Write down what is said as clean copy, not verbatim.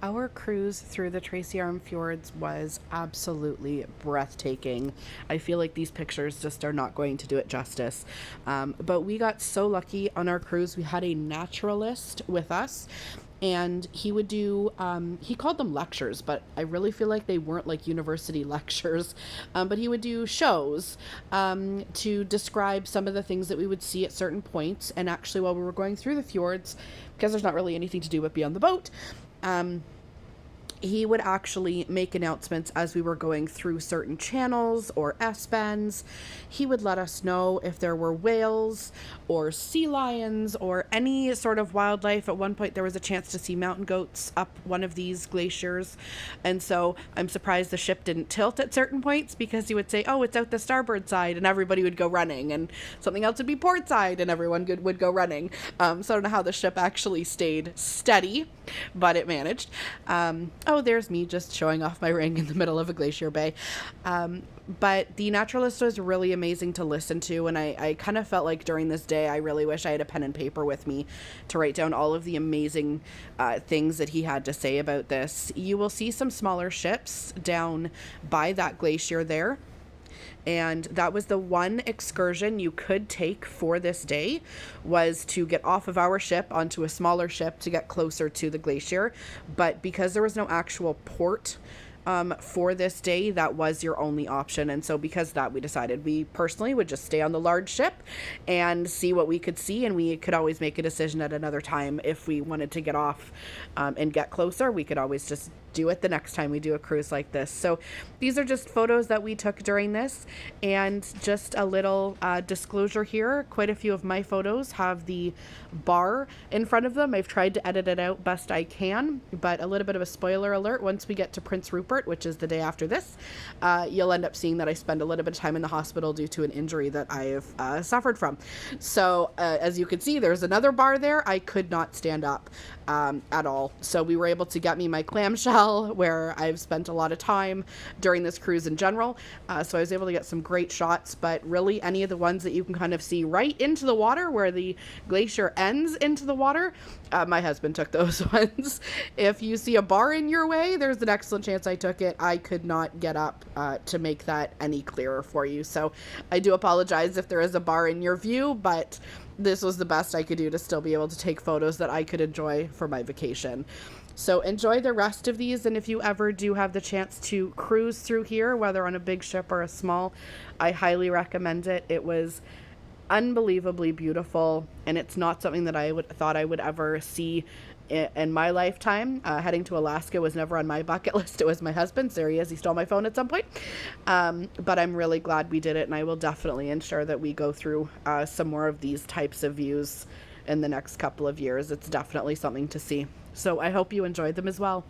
Our cruise through the Tracy Fjords was absolutely breathtaking. I feel like these pictures just are not going to do it justice. But we got so lucky on our cruise. We had a naturalist with us, and he would do, he called them lectures, but I really feel like they weren't like university lectures. But he would do shows to describe some of the things that we would see at certain points. And actually, while we were going through the fjords, because there's not really anything to do but be on the boat, he would actually make announcements as we were going through certain channels or S-bends. He would let us know if there were whales or sea lions or any sort of wildlife. At one point, there was a chance to see mountain goats up one of these glaciers. And so I'm surprised the ship didn't tilt at certain points, because he would say, oh, it's out the starboard side, and everybody would go running. And something else would be port side, and everyone would go running. So I don't know how the ship actually stayed steady, but it managed. Oh, there's me just showing off my ring in the middle of a glacier bay. But the naturalist was really amazing to listen to, and I kind of felt like during this day, I really wish I had a pen and paper with me to write down all of the amazing things that he had to say about this. You will see some smaller ships down by that glacier there. And that was the one excursion you could take for this day, was to get off of our ship onto a smaller ship to get closer to the glacier. But because there was no actual port for this day, that was your only option. And so because of that, we decided we personally would just stay on the large ship and see what we could see. And we could always make a decision at another time if we wanted to get off and get closer. We could always just do it the next time we do a cruise like this. So these are just photos that we took during this, and just a little disclosure here. Quite a few of my photos have the bar in front of them. I've tried to edit it out best I can, but a little bit of a spoiler alert: once we get to Prince Rupert, which is the day after this, you'll end up seeing that I spend a little bit of time in the hospital due to an injury that I have suffered from. So as you can see, there's another bar there. I could not stand up at all. So we were able to get me my clamshell, where I've spent a lot of time during this cruise in general. So I was able to get some great shots, but really any of the ones that you can kind of see right into the water, where the glacier ends into the water, my husband took those ones. If you see a bar in your way, there's an excellent chance I took it. I could not get up to make that any clearer for you. So I do apologize if there is a bar in your view, but this was the best I could do to still be able to take photos that I could enjoy for my vacation. So enjoy the rest of these, and if you ever do have the chance to cruise through here, whether on a big ship or a small, I highly recommend it. It was unbelievably beautiful, and it's not something that I thought I would ever see in my lifetime. Heading to Alaska was never on my bucket list. It was my husband's. There he is. He stole my phone at some point. But I'm really glad we did it, and I will definitely ensure that we go through some more of these types of views in the next couple of years. It's definitely something to see. So I hope you enjoyed them as well.